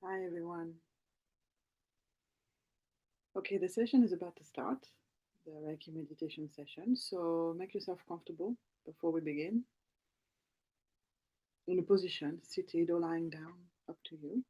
Hi everyone. Okay, the session is about to start, the Reiki meditation session. So make yourself comfortable before we begin. In a position, seated or lying down, up to you.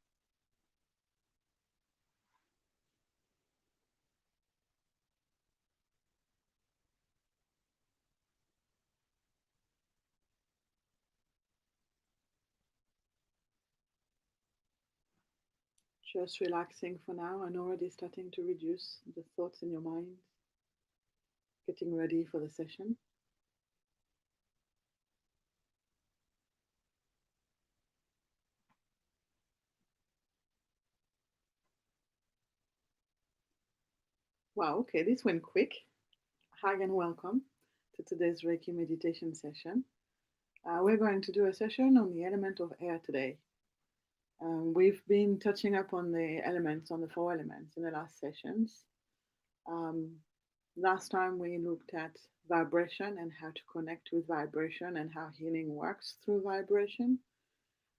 Just relaxing for now and already starting to reduce the thoughts in your mind, getting ready for the session. Wow, okay, this went quick. Hi and welcome to today's Reiki meditation session. We're going to do a session on the element of air today. We've been touching up on the elements, on the four elements in the last sessions. Um, Last time we looked at vibration and how to connect with vibration and how healing works through vibration.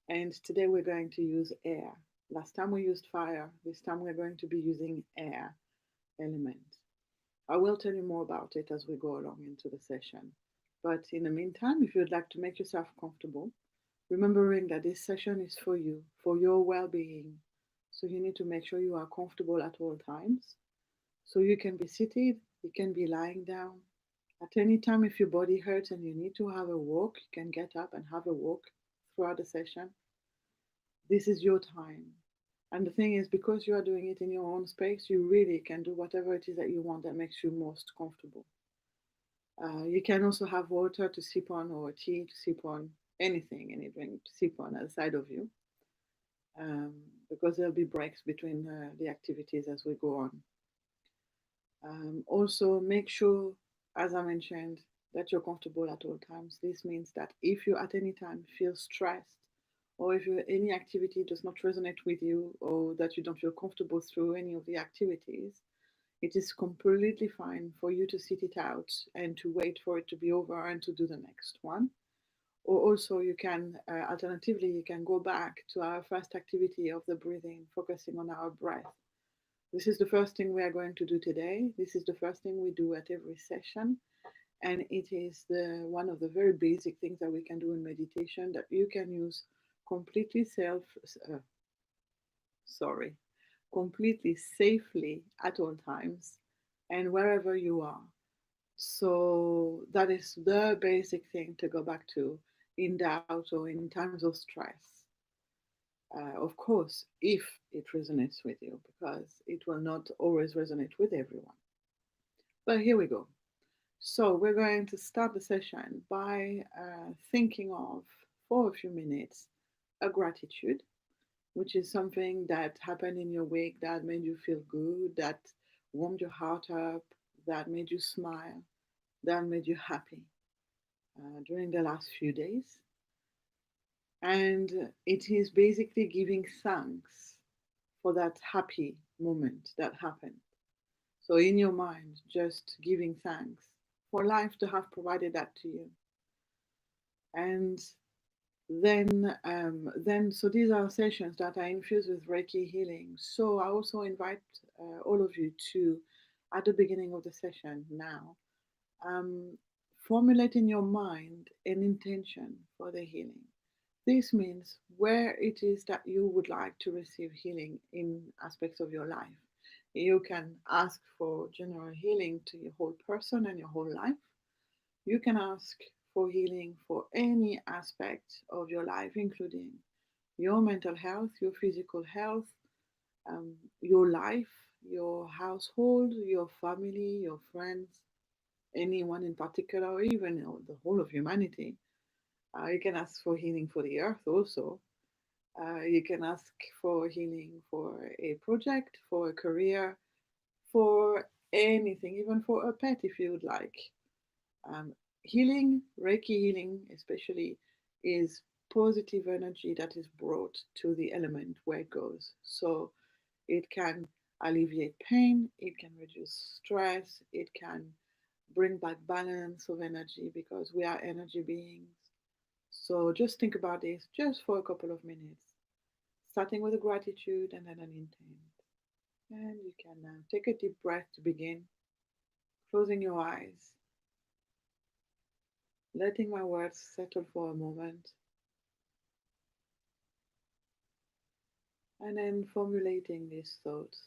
And today we're going to use air. Last time we used fire. This time we're going to be using air element. I will tell you more about it as we go along into the session. But in the meantime, if you'd like to make yourself comfortable, remembering that this session is for you, for your well being. So you need to make sure you are comfortable at all times. So you can be seated, you can be lying down. At any time, if your body hurts and you need to have a walk, you can get up and have a walk throughout the session. This is your time. And the thing is, because you are doing it in your own space, you really can do whatever it is that you want that makes you most comfortable. You can also have water to sip on or tea to sip on, anything, any drink to sip on at the side of you, um, because there'll be breaks between the activities as we go on. Also, make sure, as I mentioned, that you're comfortable at all times. This means that if you at any time feel stressed, or if any activity does not resonate with you, or that you don't feel comfortable through any of the activities, it is completely fine for you to sit it out and to wait for it to be over and to do the next one. Or also, you can, alternatively, you can go back to our first activity of the breathing, focusing on our breath. This is the first thing we are going to do today. This is the first thing we do at every session. And it is one of the very basic things that we can do in meditation that you can use completely uh, sorry, completely safely at all times and wherever you are. So that is the basic thing to go back to in doubt or in times of stress. Of course, if it resonates with you, because it will not always resonate with everyone. But here we go. So we're going to start the session by thinking of, for a few minutes, a gratitude, which is something that happened in your week that made you feel good, that warmed your heart up, that made you smile, that made you happy during the last few days. And it is basically giving thanks for that happy moment that happened. So, in your mind, just giving thanks for life to have provided that to you. And so these are sessions that are infused with Reiki healing. So, I also invite all of you to, at the beginning of the session now, um, formulate in your mind an intention for the healing. This means where it is that you would like to receive healing in aspects of your life. You can ask for general healing to your whole person and your whole life. You can ask for healing for any aspect of your life, including your mental health, your physical health, your life, your household, your family, your friends, anyone in particular, or even the whole of humanity. You can ask for healing for the earth also. You can ask for healing for a project, for a career, for anything, even for a pet if you would like. Um, Healing, Reiki healing especially, is positive energy that is brought to the element where it goes. So it can alleviate pain, it can reduce stress, it can bring back balance of energy because we are energy beings. So just think about this just for a couple of minutes. starting with a gratitude and then an intent. And you can now take a deep breath to begin, closing your eyes, letting my words settle for a moment, and then formulating these thoughts.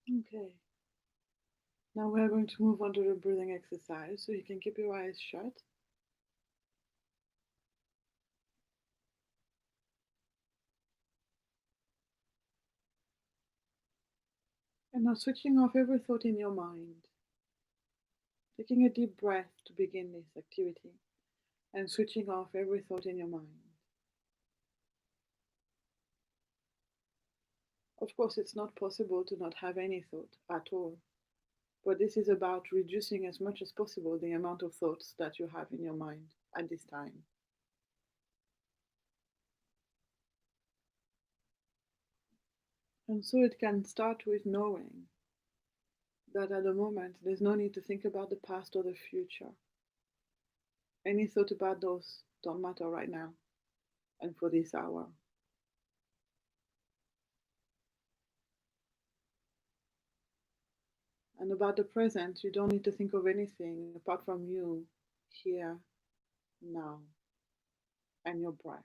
Okay, now we're going to move on to the breathing exercise, so you can keep your eyes shut. And now switching off every thought in your mind, taking a deep breath to begin this activity, and switching off every thought in your mind. Of course, it's not possible to not have any thought at all, but this is about reducing as much as possible the amount of thoughts that you have in your mind at this time. And so it can start with knowing that at the moment there's no need to think about the past or the future. Any thought about those don't matter right now and for this hour. And about the present, you don't need to think of anything apart from you, here, now, and your breath.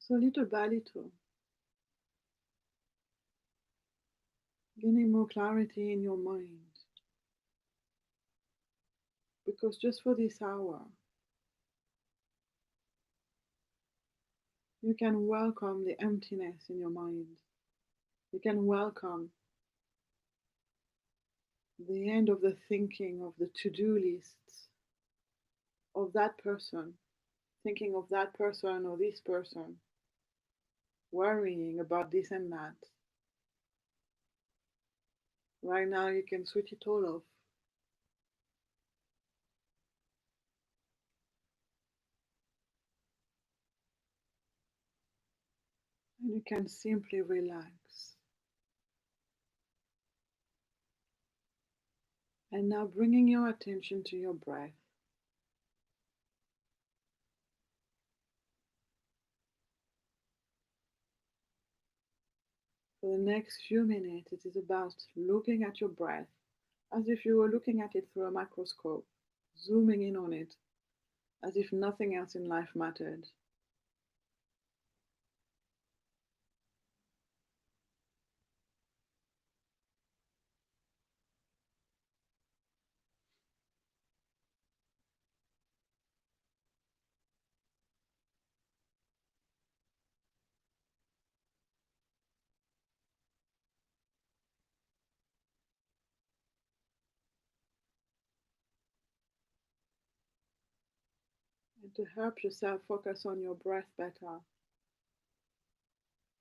So little by little, gaining more clarity in your mind. Because just for this hour, you can welcome the emptiness in your mind. You can welcome the end of the thinking of the to-do lists of that person, thinking of that person or this person, worrying about this and that. Right now, you can switch it all off. And you can simply relax. And now bringing your attention to your breath. For the next few minutes, it is about looking at your breath as if you were looking at it through a microscope, zooming in on it as if nothing else in life mattered. And to help yourself focus on your breath better,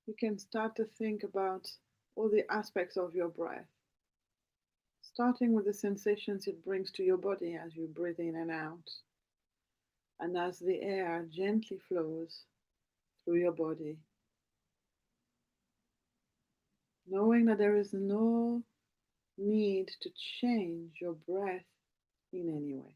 you can start to think about all the aspects of your breath, starting with the sensations it brings to your body as you breathe in and out, and as the air gently flows through your body, knowing that there is no need to change your breath in any way.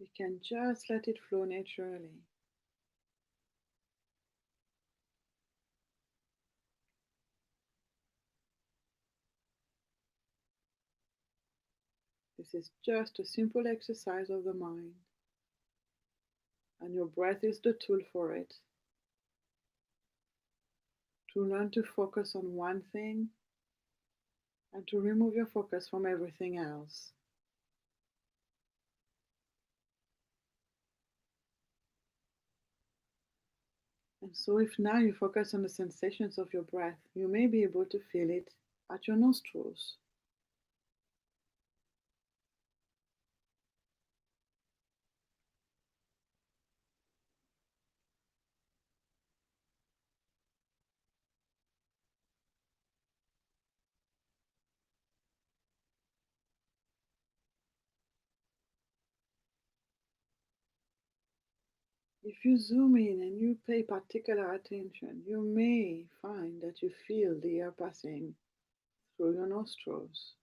You can just let it flow naturally. This is just a simple exercise of the mind, and your breath is the tool for it. To learn to focus on one thing and to remove your focus from everything else. And so, if now you focus on the sensations of your breath, you may be able to feel it at your nostrils. If you zoom in and you pay particular attention, you may find that you feel the air passing through your nostrils.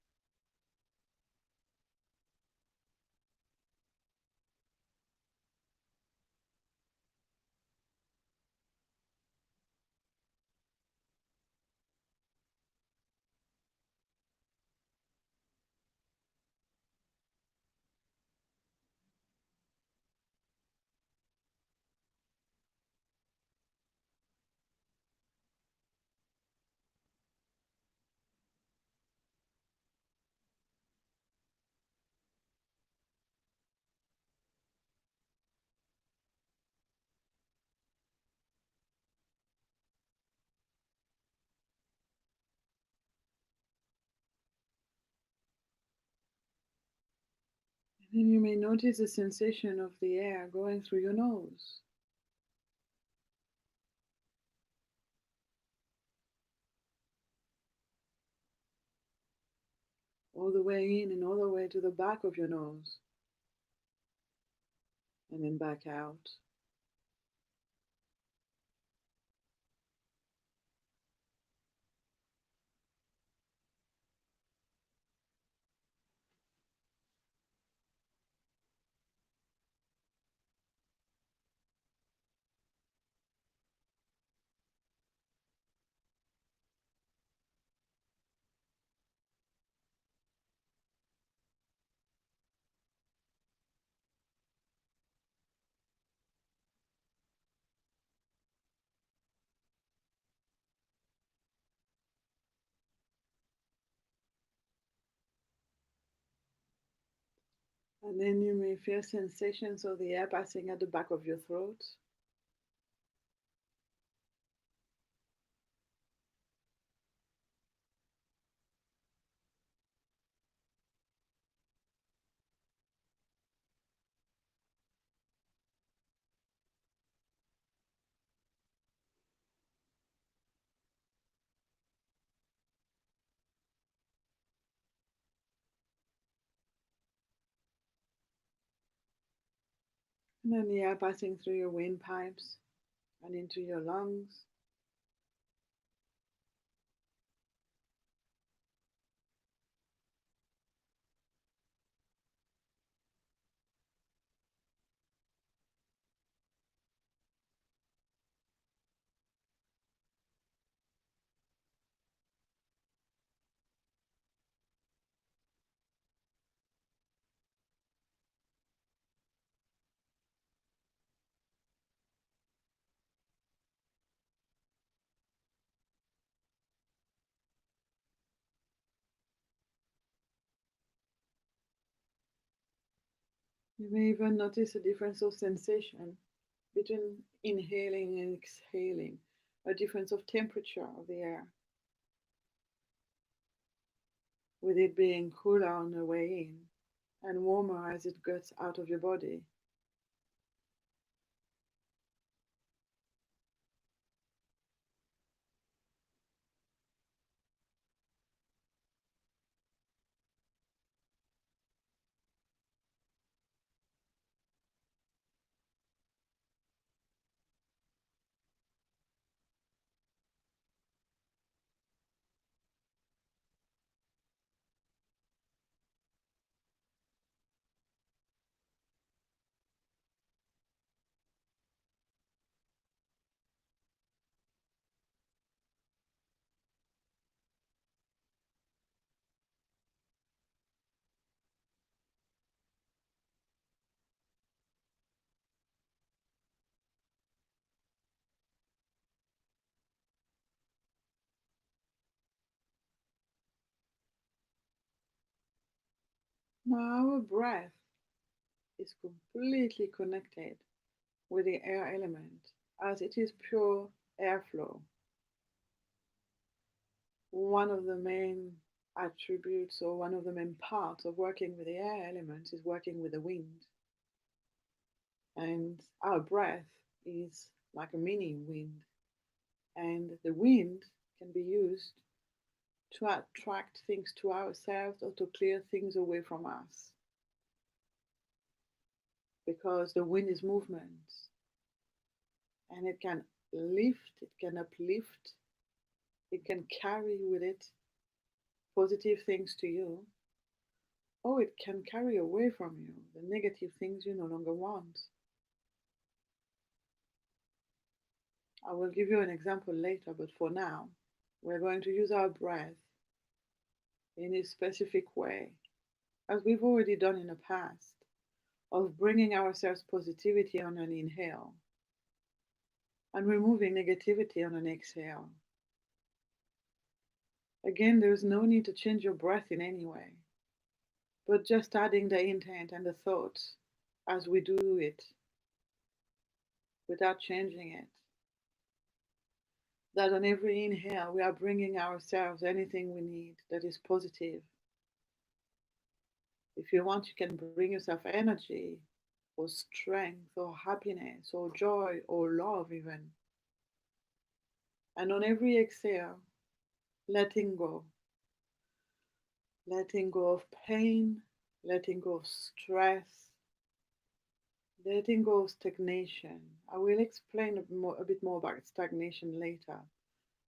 And then you may notice the sensation of the air going through your nose. All the way in and all the way to the back of your nose, and then back out. And then you may feel sensations of the air passing at the back of your throat. And then the air passing through your windpipes and into your lungs. You may even notice a difference of sensation between inhaling and exhaling a difference of temperature of the air, with it being cooler on the way in and warmer as it gets out of your body. Now, our breath is completely connected with the air element as it is pure airflow. One of the main attributes or one of the main parts of working with the air element is working with the wind. And our breath is like a mini wind. And the wind can be used to attract things to ourselves or to clear things away from us. Because the wind is movement and it can lift, it can uplift, it can carry with it positive things to you, or it can carry away from you the negative things you no longer want. I will give you an example later, but for now, we're going to use our breath in a specific way, as we've already done in the past, of bringing ourselves positivity on an inhale and removing negativity on an exhale. Again, there's no need to change your breath in any way, but just adding the intent and the thought as we do it without changing it. That on every inhale, we are bringing ourselves anything we need that is positive. If you want, you can bring yourself energy or strength or happiness or joy or love, even. And on every exhale, letting go. Letting go of pain, letting go of stress, letting go of stagnation. I will explain a bit more about stagnation later,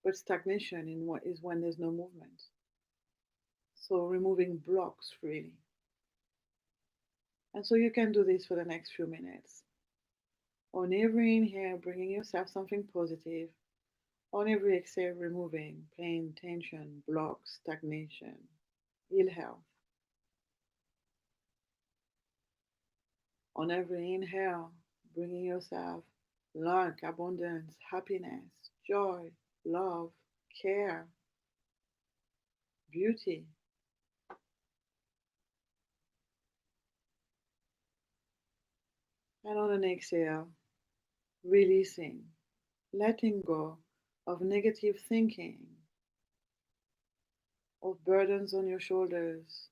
but stagnation is when there's no movement. So removing blocks freely. And so you can do this for the next few minutes. On every inhale, bringing yourself something positive. On every exhale, removing pain, tension, blocks, stagnation, ill health. On every inhale, bringing yourself luck, abundance, happiness, joy, love, care, beauty. And on an exhale, releasing, letting go of negative thinking, of burdens on your shoulders.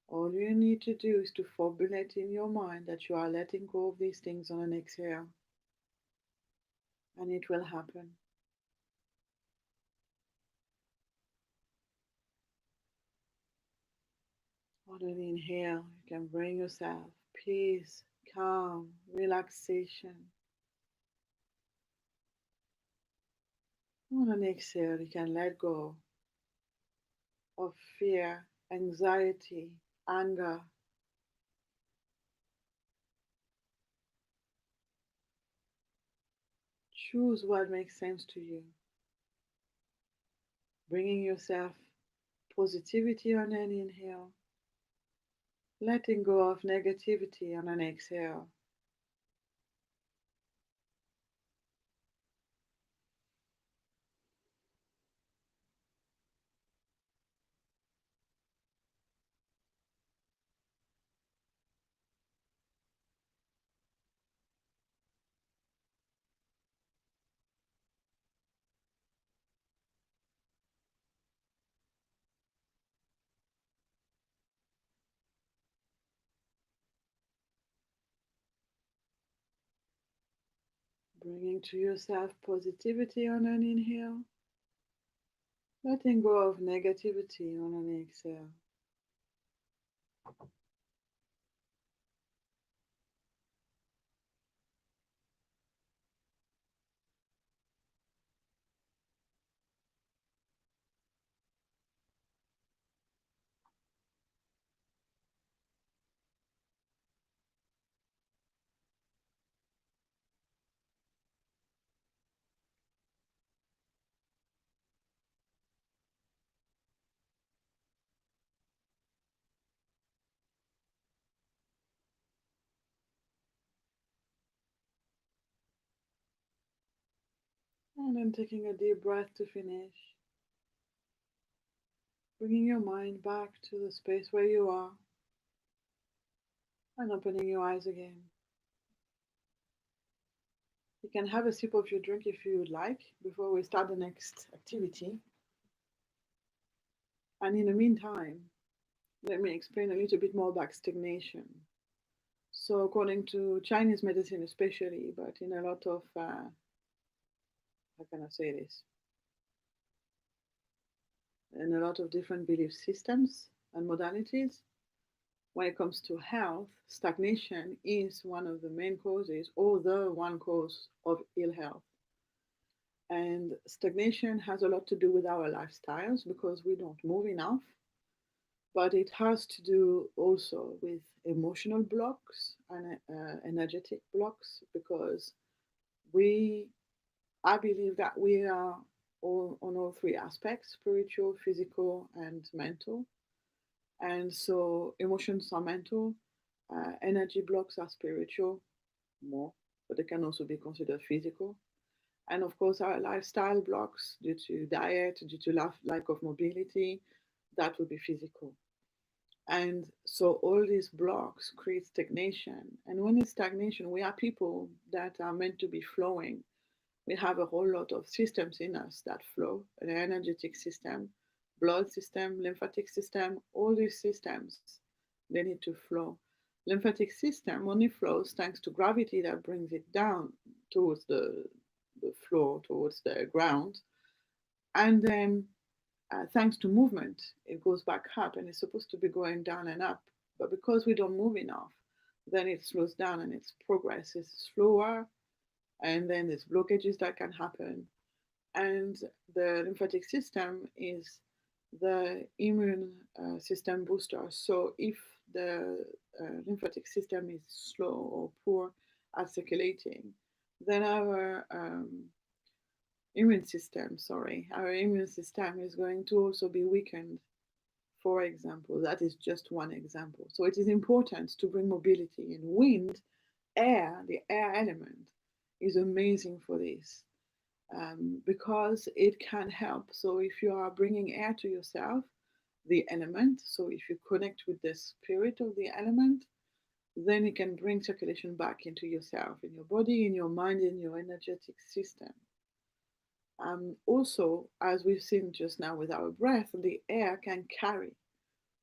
All you need to do is to formulate in your mind that you are letting go of these things on an exhale, and it will happen. On an inhale, you can bring yourself peace, calm, relaxation. On an exhale, you can let go of fear, anxiety, anger. Choose what makes sense to you. Bringing yourself positivity on an inhale, letting go of negativity on an exhale. Bringing to yourself positivity on an inhale, letting go of negativity on an exhale. And then taking a deep breath to finish. Bringing your mind back to the space where you are and opening your eyes again. You can have a sip of your drink if you would like before we start the next activity. And in the meantime, let me explain a little bit more about stagnation. So, according to Chinese medicine, especially, but in a lot of, how can I say this? In a lot of different belief systems and modalities, when it comes to health, stagnation is one of the main causes or the one cause of ill health. And stagnation has a lot to do with our lifestyles because we don't move enough, but it has to do also with emotional blocks and energetic blocks because we, I believe that we are all on all three aspects: spiritual, physical, and mental. And so emotions are mental, energy blocks are spiritual more, but they can also be considered physical. And of course, our lifestyle blocks due to diet, due to lack of mobility, that would be physical. And so all these blocks create stagnation. And when it's stagnation, we are people that are meant to be flowing. We have a whole lot of systems in us that flow: an energetic system, blood system, lymphatic system, all these systems, they need to flow. Lymphatic system only flows thanks to gravity that brings it down towards the floor, towards the ground. And then thanks to movement, it goes back up and it's supposed to be going down and up. But because we don't move enough, then it slows down and its progress is slower. And then there's blockages that can happen. And the lymphatic system is the immune system booster. So if the lymphatic system is slow or poor at circulating, then our immune system is going to also be weakened. For example, that is just one example. So it is important to bring mobility in wind, air, the air element is amazing for this because it can help. So if you are bringing air to yourself, the element, so if you connect with the spirit of the element, then it can bring circulation back into yourself, in your body, in your mind, in your energetic system. Also, as we've seen just now with our breath, the air can carry.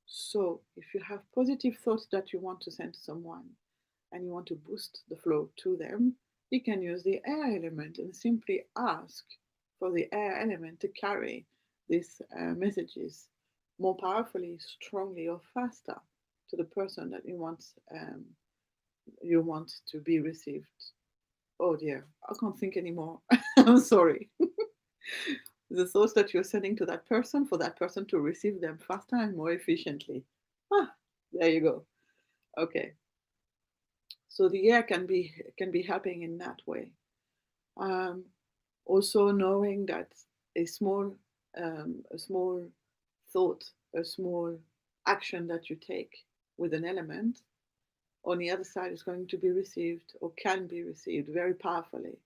So if you have positive thoughts that you want to send to someone and you want to boost the flow to them, you can use the air element and simply ask for the air element to carry these messages more powerfully, strongly, or faster to the person that you want to be received. Oh dear, I can't think anymore. I'm sorry. The thoughts that you're sending to that person for that person to receive them faster and more efficiently. Ah, there you go. Okay. So the air can be helping in that way. Um, Also knowing that a small a small thought, a small action that you take with an element on the other side is going to be received or can be received very powerfully.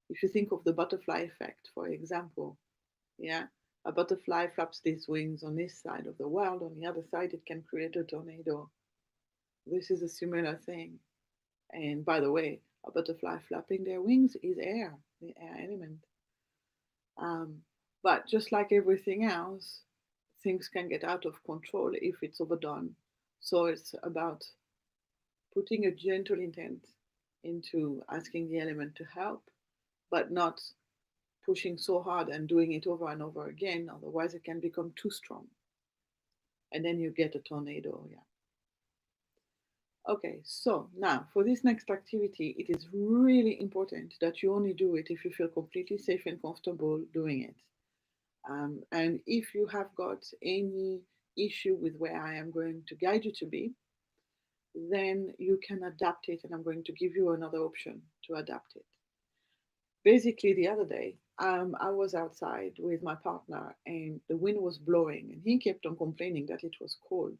If you think of the butterfly effect, for example, yeah, a butterfly flaps its wings on this side of the world, on the other side, it can create a tornado. This is a similar thing. And by the way, a butterfly flapping their wings is air, the air element. Um, but just like everything else, things can get out of control if it's overdone. So it's about putting a gentle intent into asking the element to help but not pushing so hard and doing it over and over again. Otherwise, it can become too strong. And then you get a tornado. Yeah. Okay, so now for this next activity, it is really important that you only do it if you feel completely safe and comfortable doing it. And if you have got any issue with where I am going to guide you to be, then you can adapt it, and I'm going to give you another option to adapt it. Basically, the other day, I was outside with my partner, and the wind was blowing, and he kept on complaining that it was cold.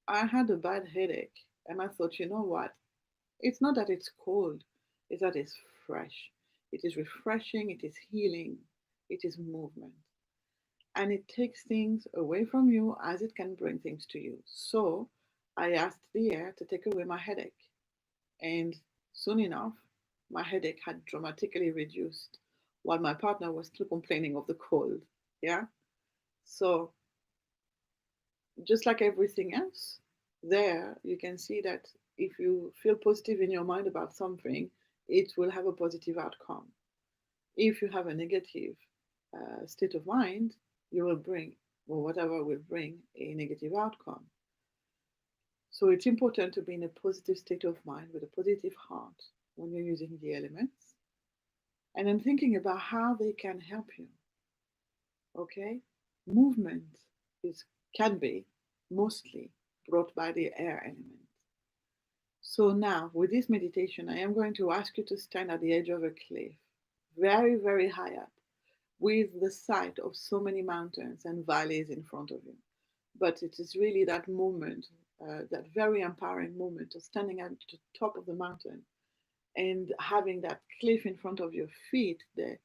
I had a bad headache, and I thought, you know what? It's not that it's cold, it's that it's fresh. It is refreshing, it is healing, it is movement. And it takes things away from you as it can bring things to you. So I asked the air to take away my headache. And soon enough, my headache had dramatically reduced while my partner was still complaining of the cold. Yeah. So just like everything else, there you can see that if you feel positive in your mind about something, it will have a positive outcome. If you have a negative state of mind, you will bring, or whatever will bring, a negative outcome. So it's important to be in a positive state of mind with a positive heart when you're using the elements, and then thinking about how they can help you. Okay? Movement is can be mostly brought by the air element. So now, with this meditation, I am going to ask you to stand at the edge of a cliff, very, very high up, with the sight of so many mountains and valleys in front of you. But it is really that moment, that very empowering moment of standing at the top of the mountain and having that cliff in front of your feet, the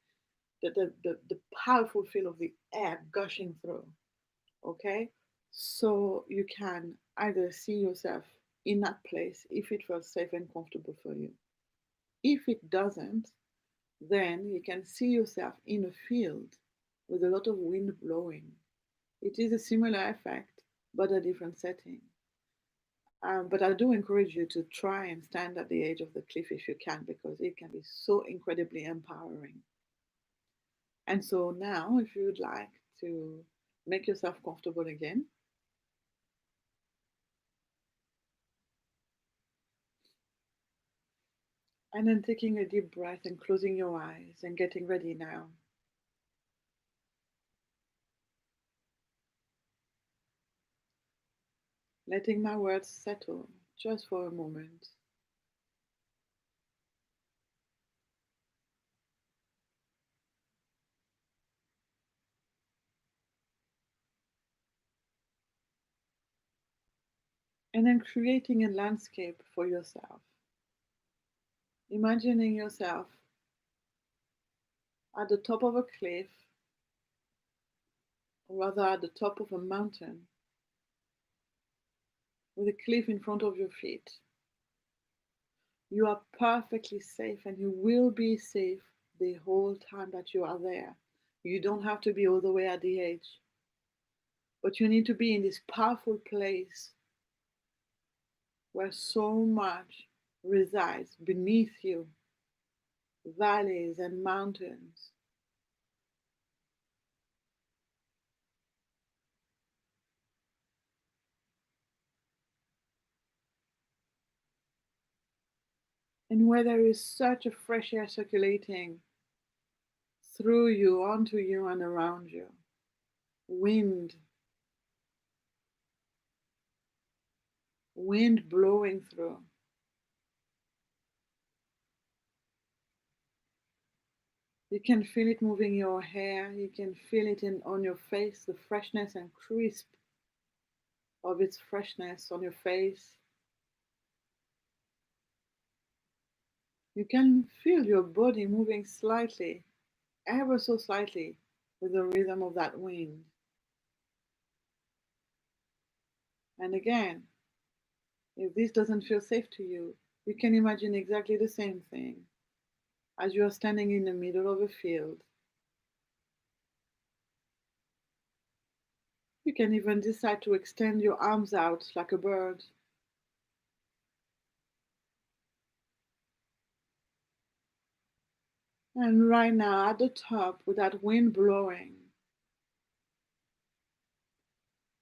powerful feel of the air gushing through. Okay? So you can either see yourself in that place if it feels safe and comfortable for you. If it doesn't, then you can see yourself in a field with a lot of wind blowing. It is a similar effect, but a different setting. But I do encourage you to try and stand at the edge of the cliff if you can, because it can be so incredibly empowering. And so now, if you would like to make yourself comfortable again, and then taking a deep breath and closing your eyes and getting ready now. Letting my words settle just for a moment. And then creating a landscape for yourself. Imagining yourself at the top of a cliff, or rather at the top of a mountain, with a cliff in front of your feet. You are perfectly safe, and you will be safe the whole time that you are there. You don't have to be all the way at the edge, but you need to be in this powerful place where so much resides beneath you, valleys and mountains. And where there is such a fresh air circulating through you, onto you, and around you. Wind blowing through. You can feel it moving your hair. You can feel it on your face, the freshness and crisp of its freshness on your face. You can feel your body moving slightly, ever so slightly, with the rhythm of that wind. And again, if this doesn't feel safe to you, you can imagine exactly the same thing as you are standing in the middle of a field. You can even decide to extend your arms out like a bird. And right now, at the top, with that wind blowing,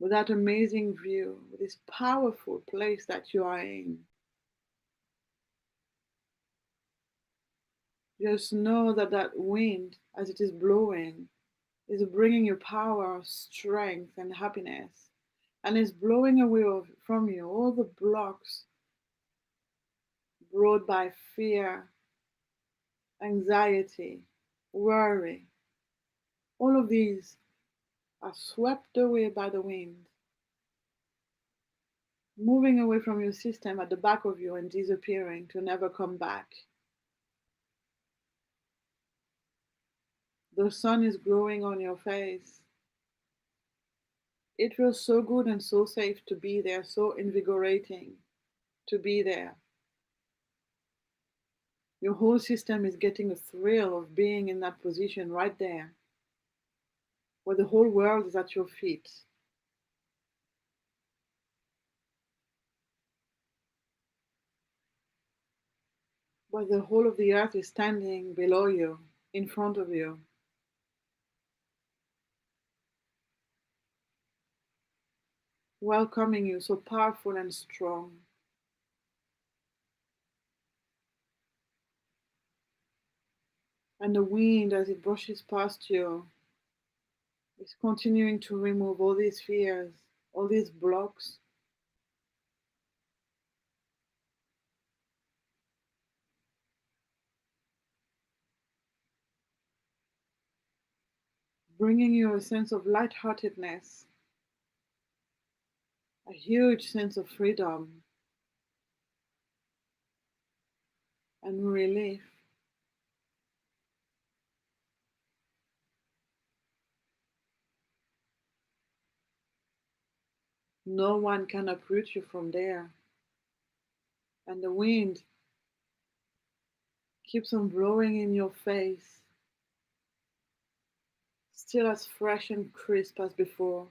with that amazing view, with this powerful place that you are in, just know that that wind, as it is blowing, is bringing you power, strength, and happiness, and is blowing away from you all the blocks brought by fear, anxiety, worry. All of these are swept away by the wind, moving away from your system at the back of you and disappearing to never come back. The sun is glowing on your face. It feels so good and so safe to be there, so invigorating to be there. Your whole system is getting a thrill of being in that position right there, where the whole world is at your feet. Where the whole of the earth is standing below you, in front of you, welcoming you, so powerful and strong. And the wind, as it brushes past you, is continuing to remove all these fears, all these blocks, bringing you a sense of lightheartedness, a huge sense of freedom and relief. No one can uproot you from there. And the wind keeps on blowing in your face, still as fresh and crisp as before,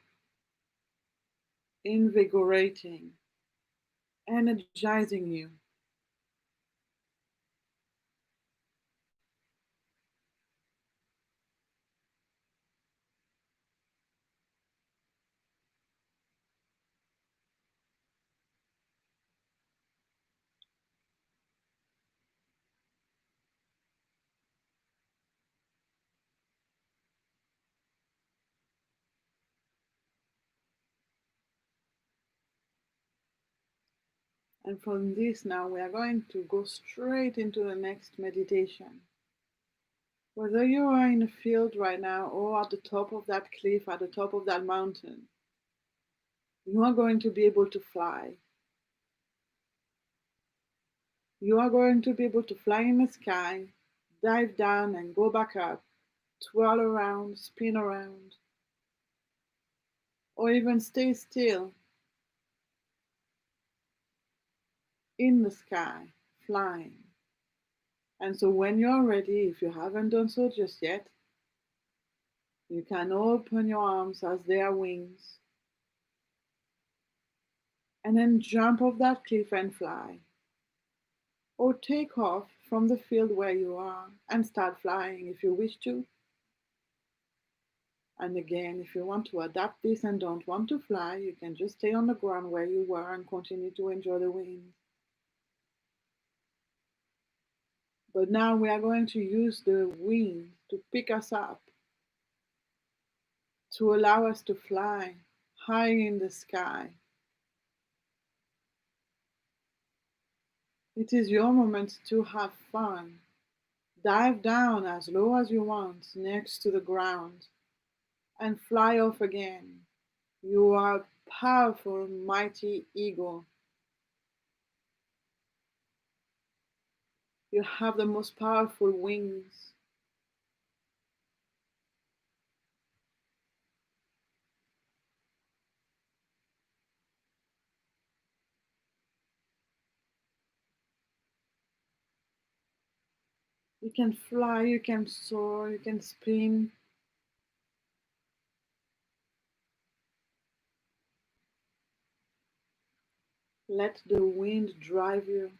invigorating, energizing you. And from this now, we are going to go straight into the next meditation. Whether you are in a field right now or at the top of that cliff, at the top of that mountain, you are going to be able to fly. You are going to be able to fly in the sky, dive down and go back up, twirl around, spin around, or even stay still in the sky, flying. And so when you're ready, if you haven't done so just yet, you can open your arms as they are wings and then jump off that cliff and fly. Or take off from the field where you are and start flying if you wish to. And again, if you want to adapt this and don't want to fly, you can just stay on the ground where you were and continue to enjoy the wind. But now we are going to use the wind to pick us up, to allow us to fly high in the sky. It is your moment to have fun. Dive down as low as you want next to the ground and fly off again. You are a powerful, mighty eagle. You have the most powerful wings. You can fly, you can soar, you can spin. Let the wind drive you.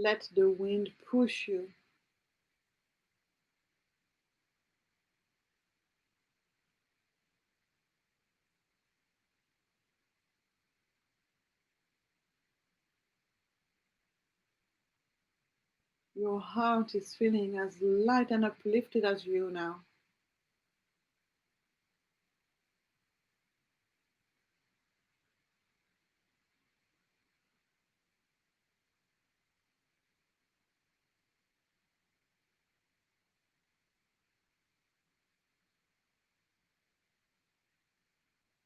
Let the wind push you. Your heart is feeling as light and uplifted as you now.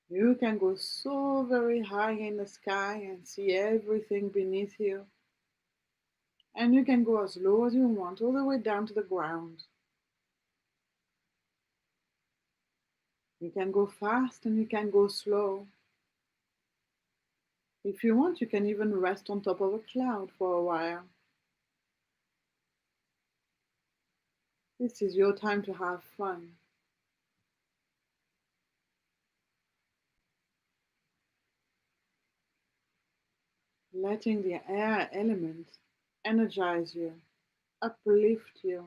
You can go so very high in the sky and see everything beneath you. And you can go as low as you want, all the way down to the ground. You can go fast and you can go slow. If you want, you can even rest on top of a cloud for a while. This is your time to have fun. Letting the air element energize you, uplift you,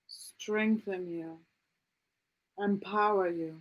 strengthen you, empower you.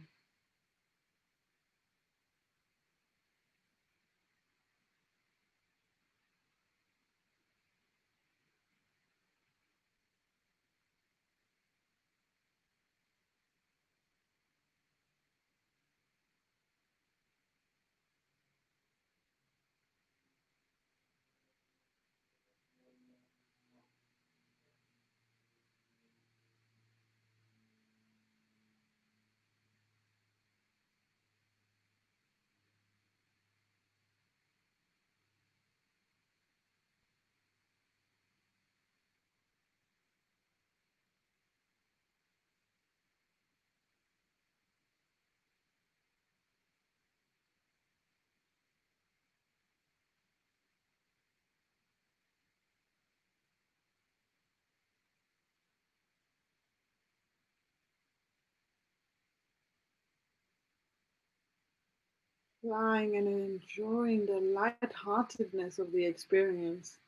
Flying and enjoying the lightheartedness of the experience.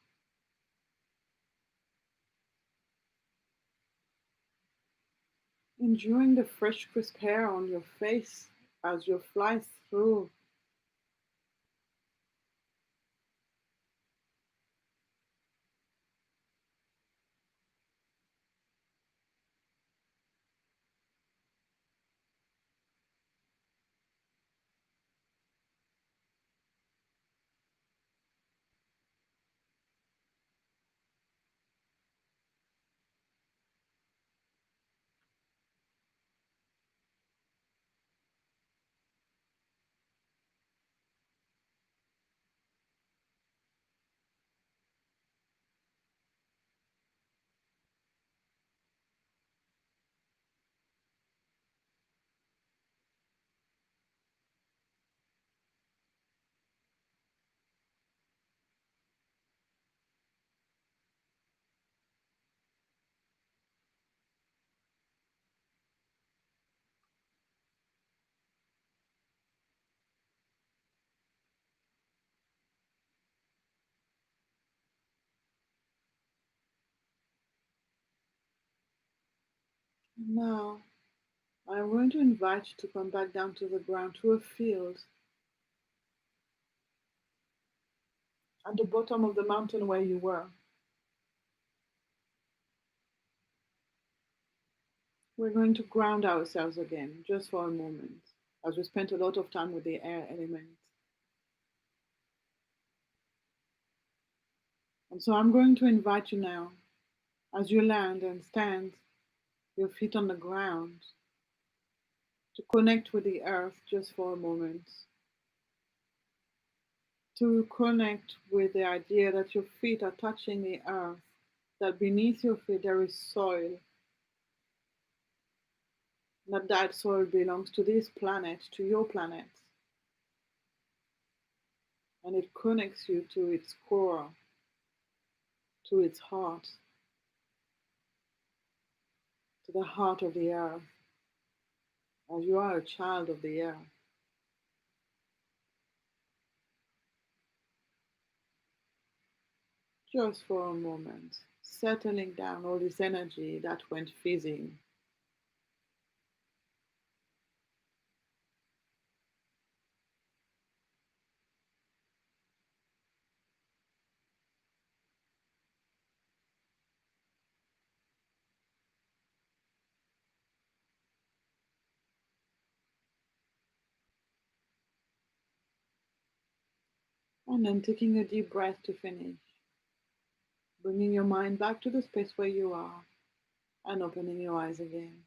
Enjoying the fresh, crisp hair on your face as you fly through. Now, I'm going to invite you to come back down to the ground to a field at the bottom of the mountain where you were. We're going to ground ourselves again just for a moment, as we spent a lot of time with the air element. And so I'm going to invite you now, as you land and stand, your feet on the ground, to connect with the earth just for a moment. To connect with the idea that your feet are touching the earth, that beneath your feet there is soil, that soil belongs to this planet, to your planet, and it connects you to its core, to its heart, to the heart of the earth, as you are a child of the earth. Just for a moment, settling down all this energy that went fizzing. And then taking a deep breath to finish. Bringing your mind back to the space where you are and opening your eyes again.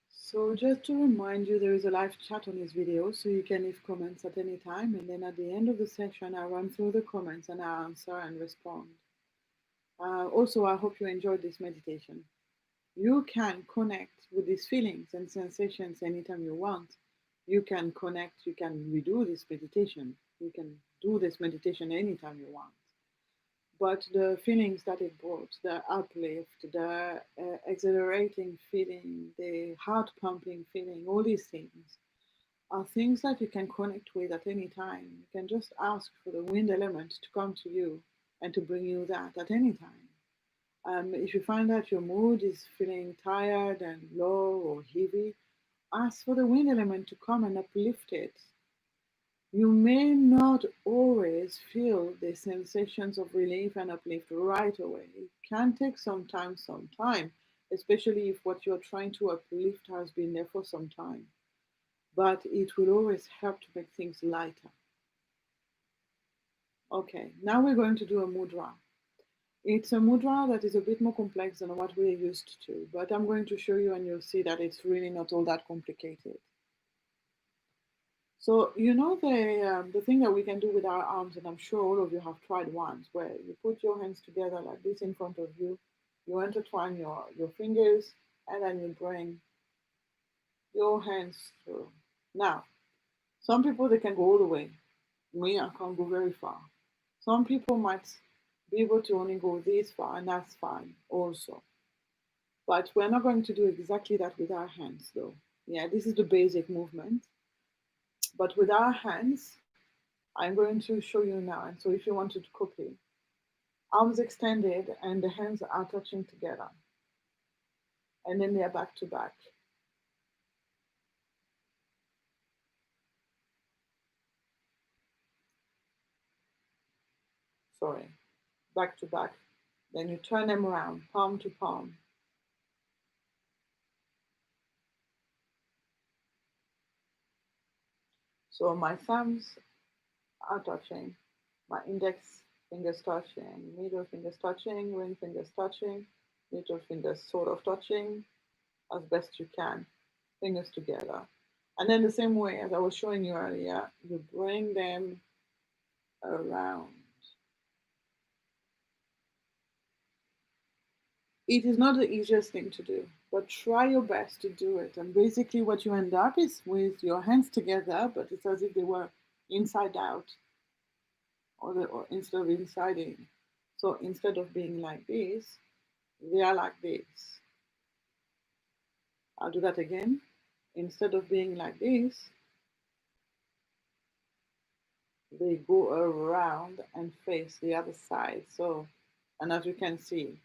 So just to remind you, there is a live chat on this video, so you can leave comments at any time, and then at the end of the session, I run through the comments and I answer and respond. Also, I hope you enjoyed this meditation. You can connect with these feelings and sensations anytime you want. You can connect, you can redo this meditation. You can do this meditation anytime you want. But the feelings that it brought, the uplift, the exhilarating feeling, the heart pumping feeling, all these things are things that you can connect with at any time. You can just ask for the wind element to come to you and to bring you that at any time. If you find that your mood is feeling tired and low or heavy, ask for the wind element to come and uplift it. You may not always feel the sensations of relief and uplift right away. It can take some time, especially if what you're trying to uplift has been there for some time. But it will always help to make things lighter. Okay, now we're going to do a mudra. It's a mudra that is a bit more complex than what we're used to, but I'm going to show you and you'll see that it's really not all that complicated. So you know the thing that we can do with our arms, and I'm sure all of you have tried once, where you put your hands together like this in front of you, you intertwine your fingers, and then you bring your hands through. Now, some people, they can go all the way. Me, I can't go very far. Some people might be able to only go this far, and that's fine also. But we're not going to do exactly that with our hands though. Yeah, this is the basic movement. But with our hands, I'm going to show you now. And so if you want to copy, arms extended and the hands are touching together. And then they're back to back. Sorry, back to back. Then you turn them around, palm to palm. So my thumbs are touching, my index fingers touching, middle fingers touching, ring fingers touching, little fingers sort of touching as best you can, fingers together. And then the same way as I was showing you earlier, you bring them around. It is not the easiest thing to do, but try your best to do it. And basically, what you end up is with your hands together, but it's as if they were inside out, or instead of inside in. So instead of being like this, they are like this. I'll do that again. Instead of being like this, they go around and face the other side. So, and as you can see,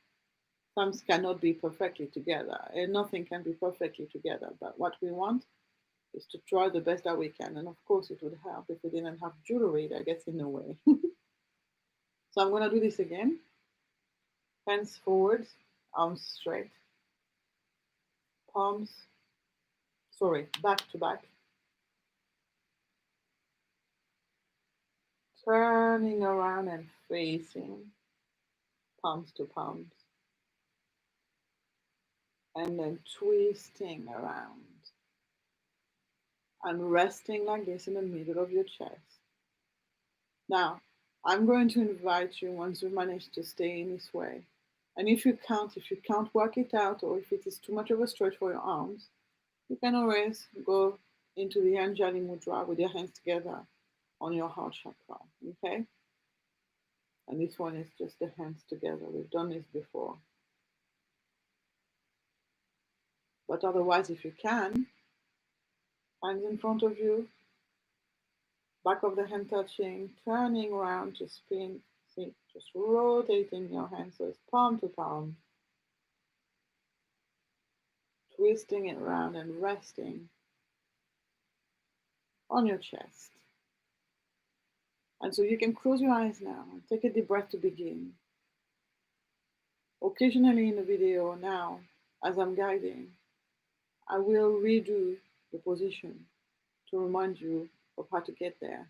thumbs cannot be perfectly together, and nothing can be perfectly together. But what we want is to try the best that we can. And of course, it would help if we didn't have jewelry that gets in the way. So I'm going to do this again. Hands forward, arms straight, palms, back to back. Turning around and facing, palms to palms. And then twisting around and resting like this in the middle of your chest. Now, I'm going to invite you, once you've managed to stay in this way, and if you can't work it out, or if it is too much of a stretch for your arms, you can always go into the Anjali Mudra with your hands together on your heart chakra, okay? And this one is just the hands together. We've done this before. But otherwise, if you can, hands in front of you, back of the hand touching, turning around to spin, see, just rotating your hand so it's palm to palm, twisting it around and resting on your chest. And so you can close your eyes now and take a deep breath to begin. Occasionally in the video now, as I'm guiding, I will redo the position to remind you of how to get there.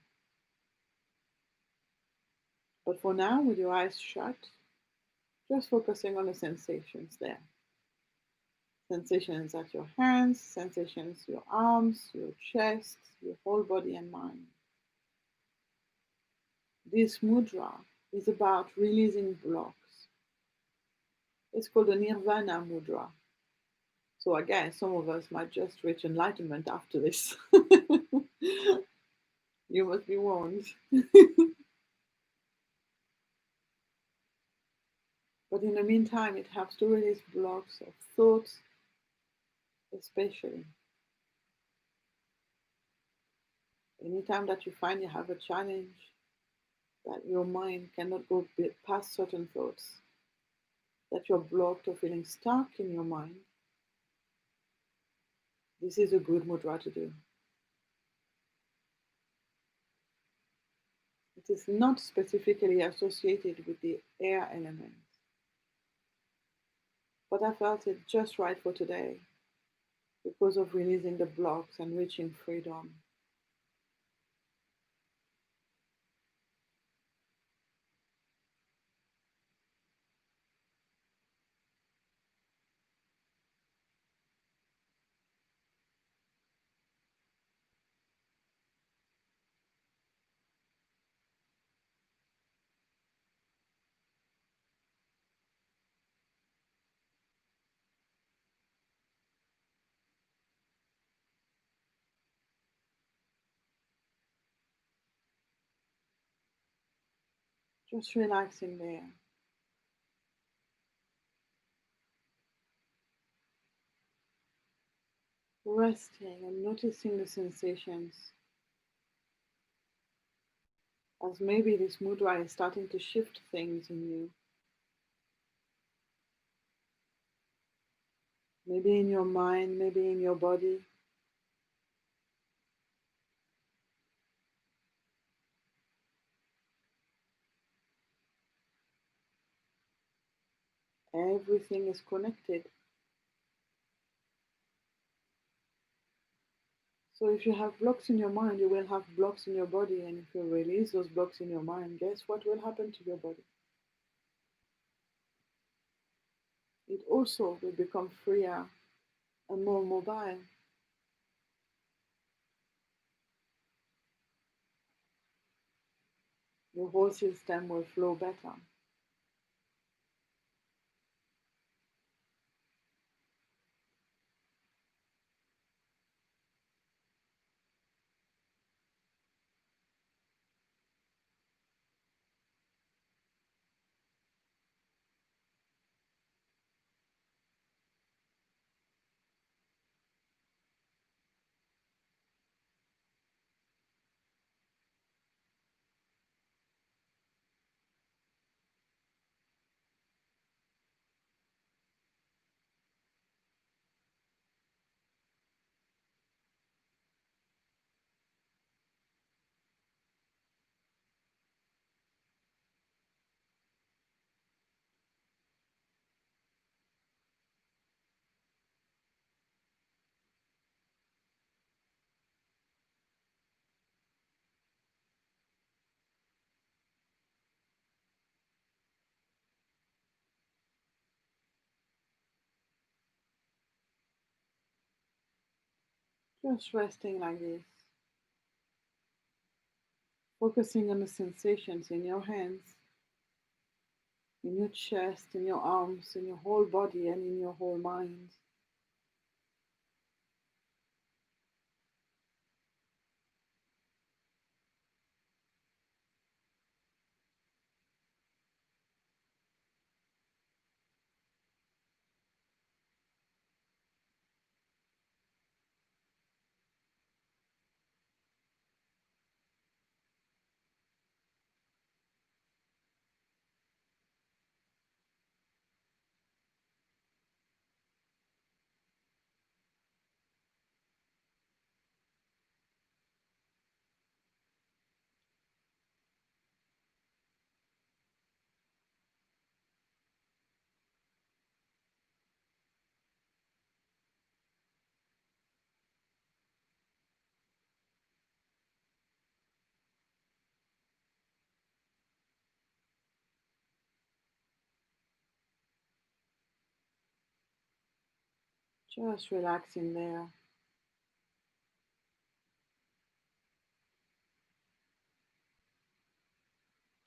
But for now, with your eyes shut, just focusing on the sensations there. Sensations at your hands, sensations your arms, your chest, your whole body and mind. This mudra is about releasing blocks. It's called the Nirvana mudra. So again, some of us might just reach enlightenment after this. You must be warned. But in the meantime, it helps to release blocks of thoughts, especially. Anytime that you find you have a challenge, that your mind cannot go past certain thoughts, that you're blocked or feeling stuck in your mind, this is a good mudra to do. It is not specifically associated with the air element, but I felt it just right for today because of releasing the blocks and reaching freedom. Just relaxing there. Resting and noticing the sensations as maybe this mudra is starting to shift things in you. Maybe in your mind, maybe in your body. Everything is connected. So if you have blocks in your mind, you will have blocks in your body. And if you release those blocks in your mind, guess what will happen to your body? It also will become freer and more mobile. The whole system will flow better. Just resting like this, focusing on the sensations in your hands, in your chest, in your arms, in your whole body, and in your whole mind. Just relaxing there.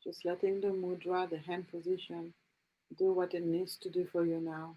Just letting the mudra, the hand position, do what it needs to do for you now.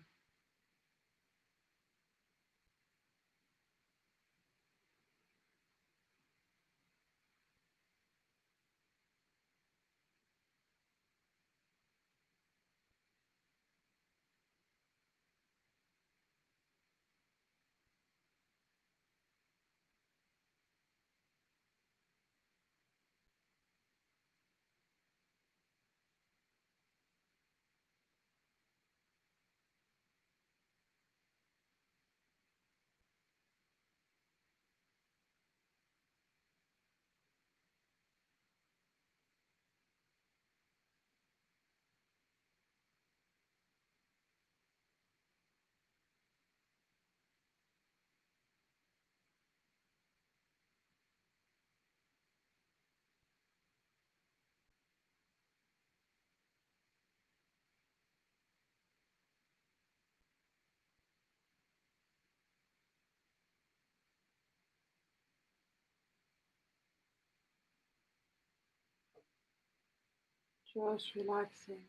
Just relaxing,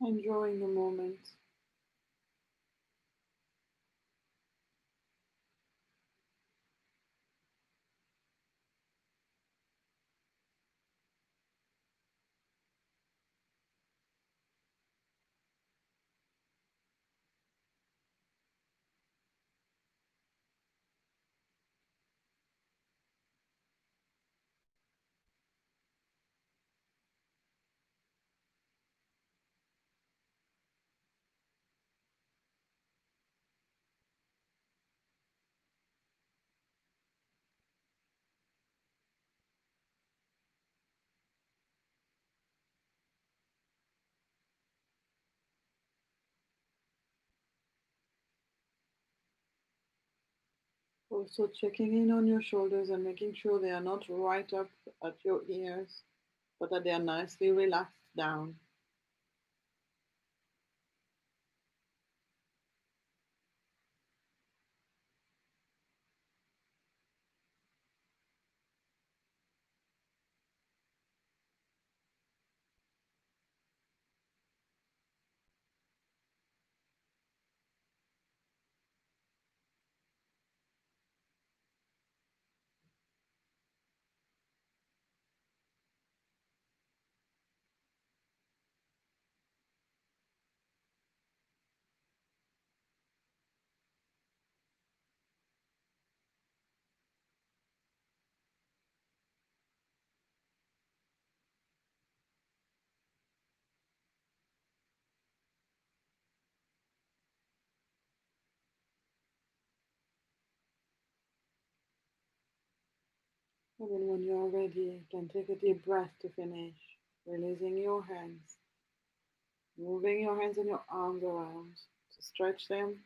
enjoying the moment. Also checking in on your shoulders and making sure they are not right up at your ears, but that they are nicely relaxed down. And then when you're ready, you can take a deep breath to finish, releasing your hands, moving your hands and your arms around to stretch them,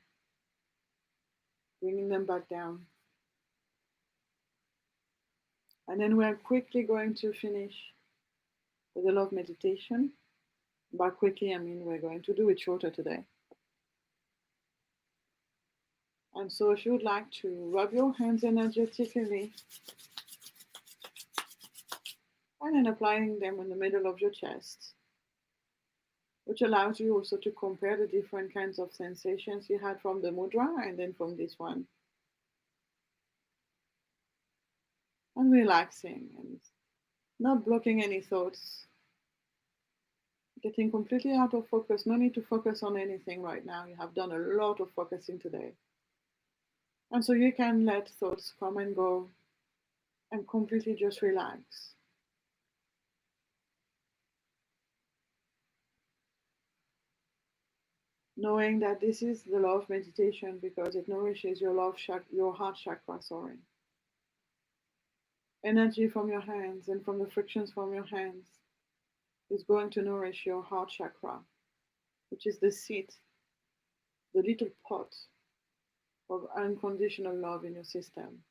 bringing them back down. And then we're quickly going to finish with a love meditation. By quickly, I mean we're going to do it shorter today. And so if you would like to rub your hands energetically and then applying them in the middle of your chest, which allows you also to compare the different kinds of sensations you had from the mudra and then from this one. And relaxing and not blocking any thoughts, getting completely out of focus. No need to focus on anything right now. You have done a lot of focusing today. And so you can let thoughts come and go and completely just relax. Knowing that this is the love meditation because it nourishes your heart chakra, sorry. Energy from your hands and from the frictions from your hands is going to nourish your heart chakra, which is the seat, the little pot of unconditional love in your system.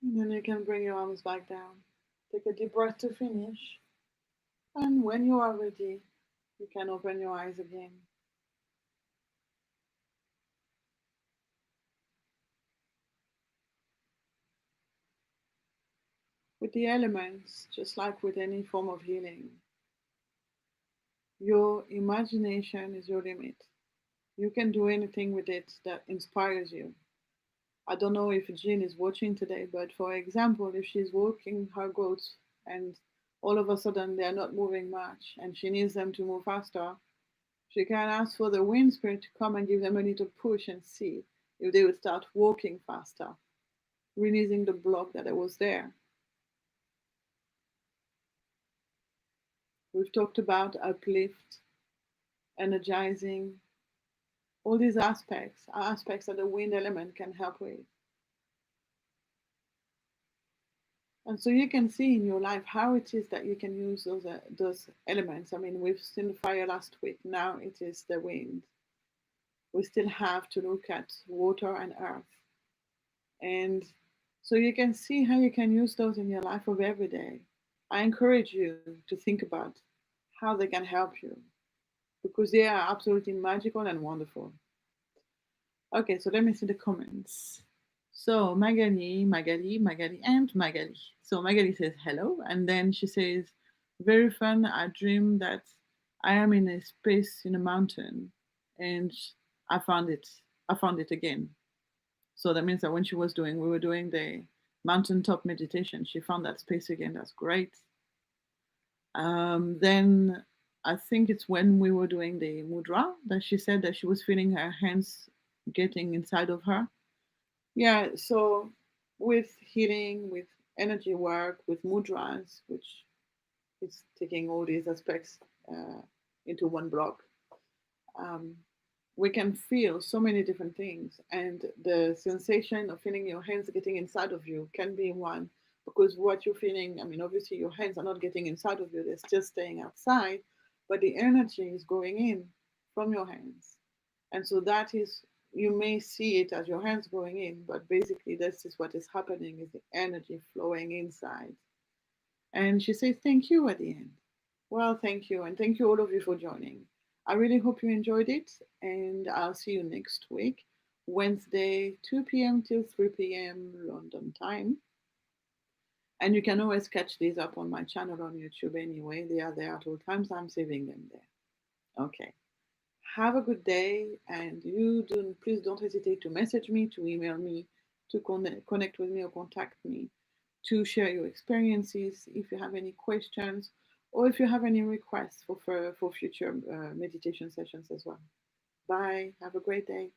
And then you can bring your arms back down. Take a deep breath to finish. And when you are ready, you can open your eyes again. With the elements, just like with any form of healing, your imagination is your limit. You can do anything with it that inspires you. I don't know if Jean is watching today, but for example, if she's walking her goats and all of a sudden they are not moving much and she needs them to move faster, she can ask for the wind spirit to come and give them a little push and see if they would start walking faster, releasing the block that was there. We've talked about uplift, energizing, all these aspects are aspects that the wind element can help with. And so you can see in your life how it is that you can use those elements. I mean, we've seen fire last week. Now it is the wind. We still have to look at water and earth. And so you can see how you can use those in your life of every day. I encourage you to think about how they can help you because they are absolutely magical and wonderful. Okay, so let me see the comments. So Magali, and Magali. So Magali says hello, and then she says, "Very fun. I dream that I am in a space in a mountain, and I found it. I found it again. So that means that when we were doing the mountaintop meditation, she found that space again. That's great. Then I think it's when we were doing the mudra that she said that she was feeling her hands getting inside of her. Yeah, so with healing, with energy work, with mudras, which is taking all these aspects uh, into one block, um, we can feel so many different things. And the sensation of feeling your hands getting inside of you can be one, because what you're feeling, I mean, obviously your hands are not getting inside of you, they're still staying outside, but the energy is going in from your hands. And so that is, you may see it as your hands going in, but basically this is what is happening, is the energy flowing inside. And she says thank you at the end. Well, thank you, and thank you all of you for joining. I really hope you enjoyed it, and I'll see you next week, Wednesday, 2 p.m. till 3 p.m. London time. And you can always catch these up on my channel on YouTube anyway. They are there at all times. I'm saving them there. Okay. Have a good day, and please don't hesitate to message me, to email me, to connect with me or contact me, to share your experiences if you have any questions or if you have any requests for future meditation sessions as well. Bye. Have a great day.